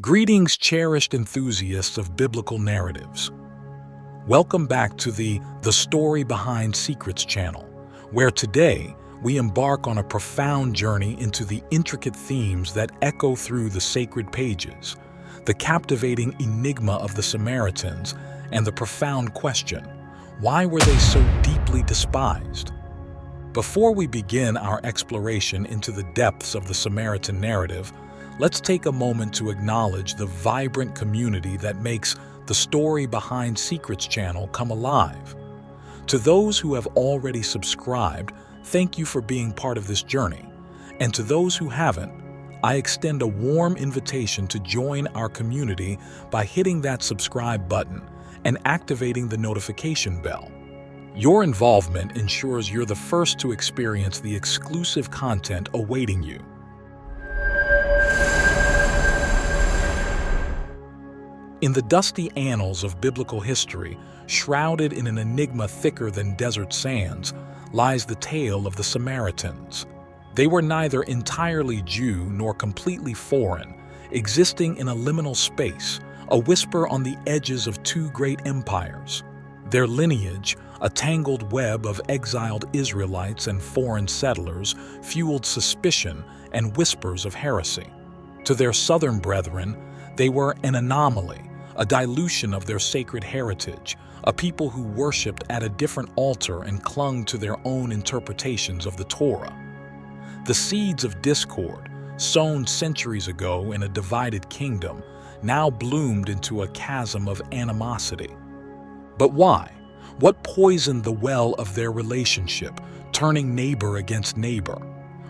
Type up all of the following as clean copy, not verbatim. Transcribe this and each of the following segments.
Greetings, cherished enthusiasts of biblical narratives. Welcome back to the Story Behind Secrets channel, where today we embark on a profound journey into the intricate themes that echo through the sacred pages, the captivating enigma of the Samaritans, and the profound question, why were they so deeply despised? Before we begin our exploration into the depths of the Samaritan narrative, let's take a moment to acknowledge the vibrant community that makes the Story Behind Secrets channel come alive. To those who have already subscribed, thank you for being part of this journey. And to those who haven't, I extend a warm invitation to join our community by hitting that subscribe button and activating the notification bell. Your involvement ensures you're the first to experience the exclusive content awaiting you. In the dusty annals of biblical history, shrouded in an enigma thicker than desert sands, lies the tale of the Samaritans. They were neither entirely Jew nor completely foreign, existing in a liminal space, a whisper on the edges of two great empires. Their lineage, a tangled web of exiled Israelites and foreign settlers, fueled suspicion and whispers of heresy. To their southern brethren, they were an anomaly, a dilution of their sacred heritage, a people who worshipped at a different altar and clung to their own interpretations of the Torah. The seeds of discord, sown centuries ago in a divided kingdom, now bloomed into a chasm of animosity. But why? What poisoned the well of their relationship, turning neighbor against neighbor?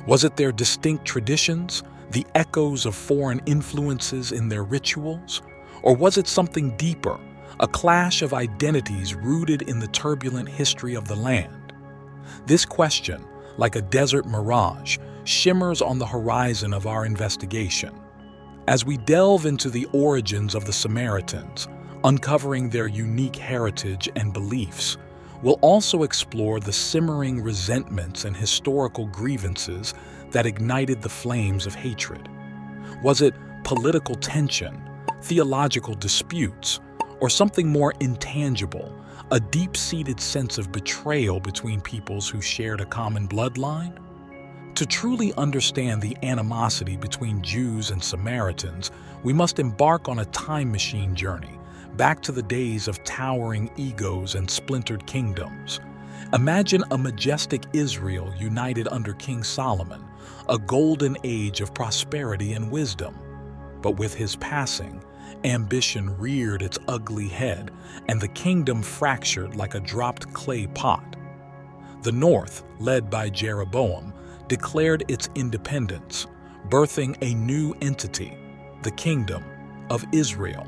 Was it their distinct traditions, the echoes of foreign influences in their rituals? Or was it something deeper, a clash of identities rooted in the turbulent history of the land? This question, like a desert mirage, shimmers on the horizon of our investigation. As we delve into the origins of the Samaritans, uncovering their unique heritage and beliefs, we'll also explore the simmering resentments and historical grievances that ignited the flames of hatred. Was it political tension, theological disputes, or something more intangible, a deep-seated sense of betrayal between peoples who shared a common bloodline? To truly understand the animosity between Jews and Samaritans, we must embark on a time machine journey, back to the days of towering egos and splintered kingdoms. Imagine a majestic Israel united under King Solomon, a golden age of prosperity and wisdom. But with his passing, ambition reared its ugly head, and the kingdom fractured like a dropped clay pot. The north, led by Jeroboam, declared its independence, birthing a new entity, the Kingdom of Israel.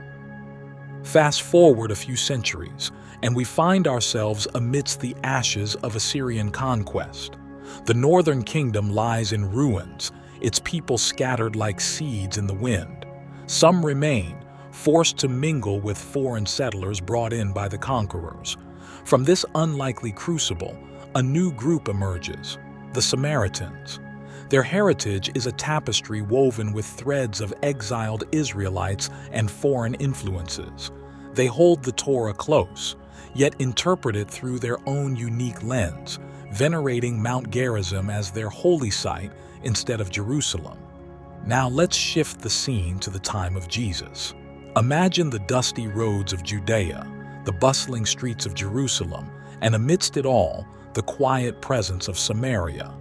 Fast forward a few centuries, and we find ourselves amidst the ashes of Assyrian conquest. The northern kingdom lies in ruins, its people scattered like seeds in the wind. Some remain, forced to mingle with foreign settlers brought in by the conquerors. From this unlikely crucible, a new group emerges, the Samaritans. Their heritage is a tapestry woven with threads of exiled Israelites and foreign influences. They hold the Torah close, yet interpret it through their own unique lens, venerating Mount Gerizim as their holy site instead of Jerusalem. Now let's shift the scene to the time of Jesus. Imagine the dusty roads of Judea, the bustling streets of Jerusalem, and amidst it all, the quiet presence of Samaria.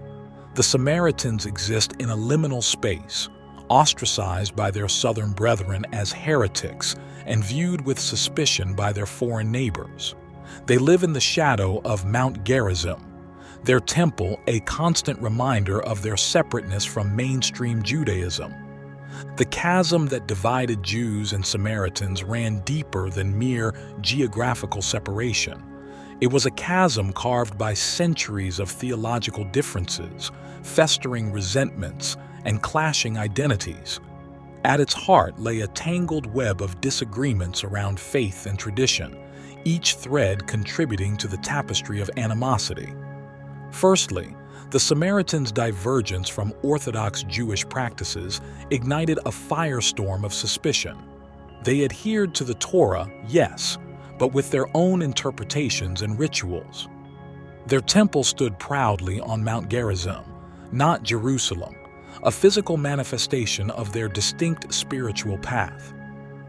The Samaritans exist in a liminal space, ostracized by their southern brethren as heretics and viewed with suspicion by their foreign neighbors. They live in the shadow of Mount Gerizim, their temple a constant reminder of their separateness from mainstream Judaism. The chasm that divided Jews and Samaritans ran deeper than mere geographical separation. It was a chasm carved by centuries of theological differences, festering resentments, and clashing identities. At its heart lay a tangled web of disagreements around faith and tradition, each thread contributing to the tapestry of animosity. Firstly, The Samaritans' divergence from Orthodox Jewish practices ignited a firestorm of suspicion. They adhered to the Torah, yes, but with their own interpretations and rituals. Their temple stood proudly on Mount Gerizim, not Jerusalem, a physical manifestation of their distinct spiritual path.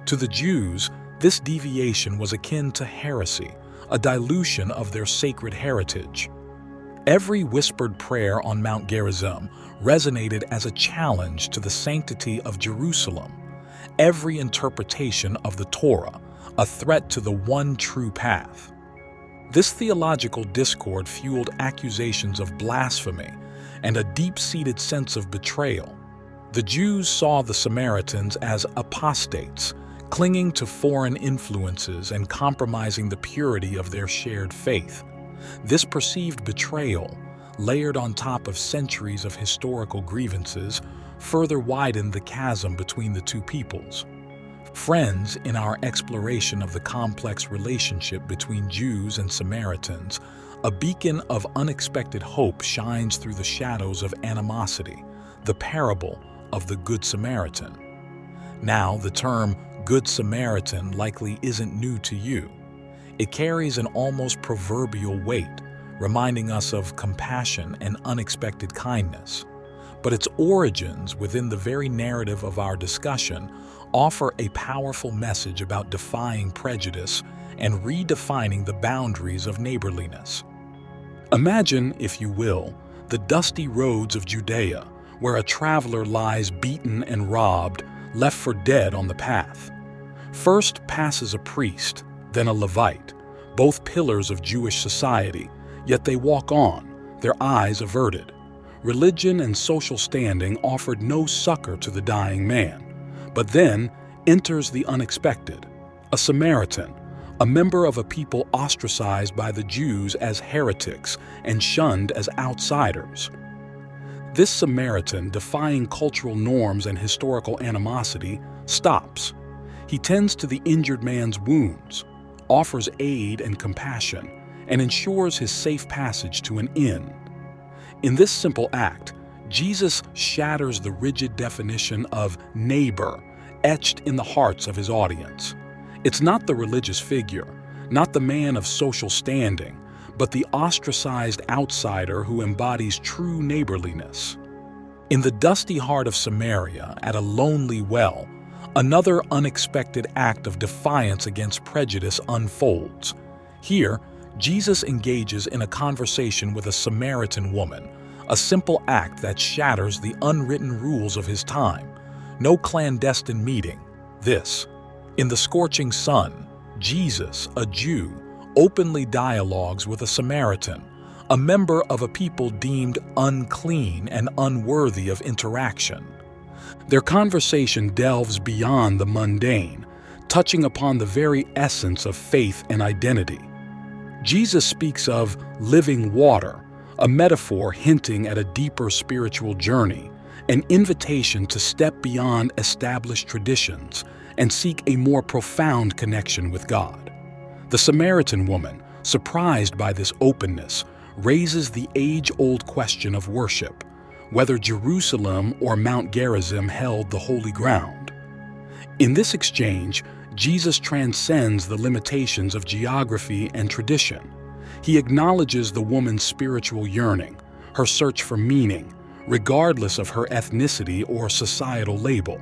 To the Jews, this deviation was akin to heresy, a dilution of their sacred heritage. Every whispered prayer on Mount Gerizim resonated as a challenge to the sanctity of Jerusalem. Every interpretation of the Torah, a threat to the one true path. This theological discord fueled accusations of blasphemy and a deep-seated sense of betrayal. The Jews saw the Samaritans as apostates, clinging to foreign influences and compromising the purity of their shared faith. This perceived betrayal, layered on top of centuries of historical grievances, further widened the chasm between the two peoples. Friends, in our exploration of the complex relationship between Jews and Samaritans, a beacon of unexpected hope shines through the shadows of animosity, the parable of the Good Samaritan. Now, the term Good Samaritan likely isn't new to you. It carries an almost proverbial weight, reminding us of compassion and unexpected kindness. But its origins within the very narrative of our discussion offer a powerful message about defying prejudice and redefining the boundaries of neighborliness. Imagine, if you will, the dusty roads of Judea, where a traveler lies beaten and robbed, left for dead on the path. First passes a priest, then a Levite, both pillars of Jewish society, yet they walk on, their eyes averted. Religion and social standing offered no succor to the dying man. But then enters the unexpected, a Samaritan, a member of a people ostracized by the Jews as heretics and shunned as outsiders. This Samaritan, defying cultural norms and historical animosity, stops. He tends to the injured man's wounds, offers aid and compassion, and ensures his safe passage to an inn. In this simple act, Jesus shatters the rigid definition of neighbor etched in the hearts of his audience. It's not the religious figure, not the man of social standing, but the ostracized outsider who embodies true neighborliness. In the dusty heart of Samaria, at a lonely well, another unexpected act of defiance against prejudice unfolds. Here, Jesus engages in a conversation with a Samaritan woman, a simple act that shatters the unwritten rules of his time. No clandestine meeting. This. In the scorching sun, Jesus, a Jew, openly dialogues with a Samaritan, a member of a people deemed unclean and unworthy of interaction. Their conversation delves beyond the mundane, touching upon the very essence of faith and identity. Jesus speaks of living water, a metaphor hinting at a deeper spiritual journey, an invitation to step beyond established traditions and seek a more profound connection with God. The Samaritan woman, surprised by this openness, raises the age-old question of worship, whether Jerusalem or Mount Gerizim held the holy ground. In this exchange, Jesus transcends the limitations of geography and tradition. He acknowledges the woman's spiritual yearning, her search for meaning, regardless of her ethnicity or societal label.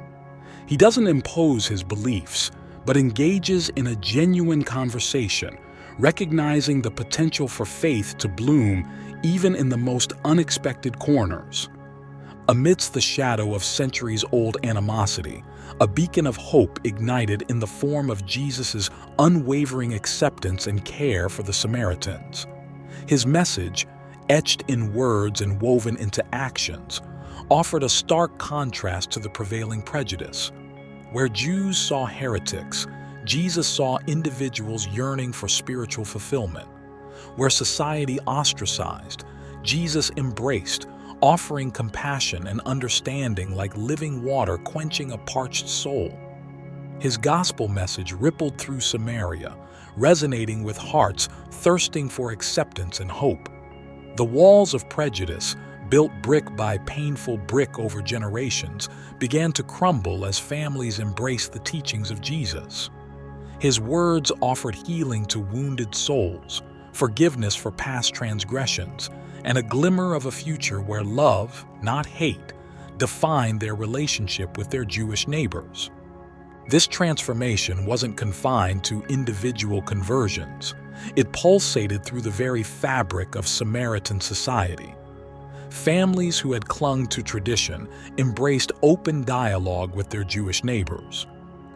He doesn't impose his beliefs, but engages in a genuine conversation, recognizing the potential for faith to bloom even in the most unexpected corners. Amidst the shadow of centuries-old animosity, a beacon of hope ignited in the form of Jesus' unwavering acceptance and care for the Samaritans. His message, etched in words and woven into actions, offered a stark contrast to the prevailing prejudice. Where Jews saw heretics, Jesus saw individuals yearning for spiritual fulfillment. Where society ostracized, Jesus embraced, offering compassion and understanding like living water quenching a parched soul. His gospel message rippled through Samaria, resonating with hearts thirsting for acceptance and hope. The walls of prejudice, built brick by painful brick over generations, began to crumble as families embraced the teachings of Jesus. His words offered healing to wounded souls, forgiveness for past transgressions, and a glimmer of a future where love, not hate, defined their relationship with their Jewish neighbors. This transformation wasn't confined to individual conversions. It pulsated through the very fabric of Samaritan society. Families who had clung to tradition embraced open dialogue with their Jewish neighbors.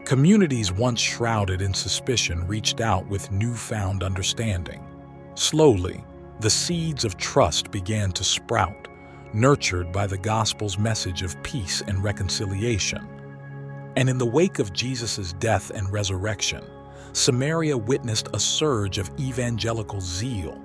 Communities once shrouded in suspicion reached out with newfound understanding. Slowly, the seeds of trust began to sprout, nurtured by the gospel's message of peace and reconciliation. And in the wake of Jesus' death and resurrection, Samaria witnessed a surge of evangelical zeal.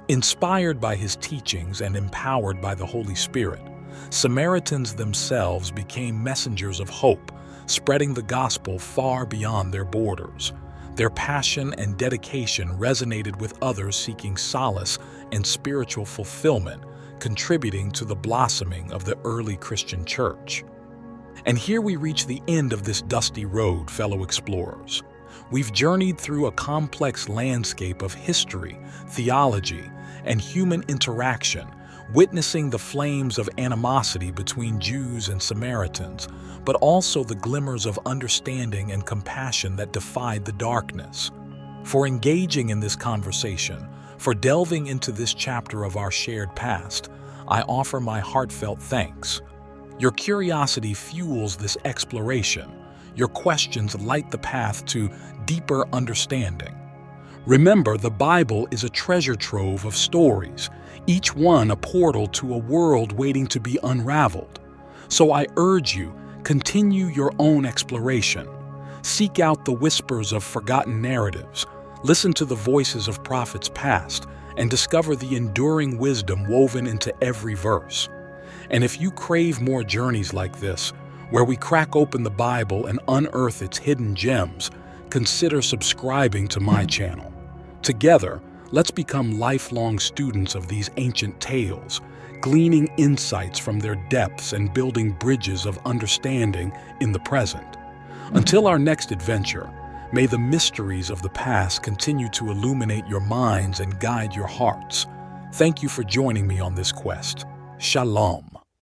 Inspired by his teachings and empowered by the Holy Spirit, Samaritans themselves became messengers of hope, spreading the gospel far beyond their borders. Their passion and dedication resonated with others seeking solace and spiritual fulfillment, contributing to the blossoming of the early Christian church. And here we reach the end of this dusty road, fellow explorers. We've journeyed through a complex landscape of history, theology, and human interaction, witnessing the flames of animosity between Jews and Samaritans, but also the glimmers of understanding and compassion that defied the darkness. For engaging in this conversation, for delving into this chapter of our shared past, I offer my heartfelt thanks. Your curiosity fuels this exploration. Your questions light the path to deeper understanding. Remember, the Bible is a treasure trove of stories, each one a portal to a world waiting to be unraveled. So I urge you, continue your own exploration. Seek out the whispers of forgotten narratives, listen to the voices of prophets past, and discover the enduring wisdom woven into every verse. And if you crave more journeys like this, where we crack open the Bible and unearth its hidden gems, consider subscribing to my channel. Together, let's become lifelong students of these ancient tales, gleaning insights from their depths and building bridges of understanding in the present. Until our next adventure, may the mysteries of the past continue to illuminate your minds and guide your hearts. Thank you for joining me on this quest. Shalom.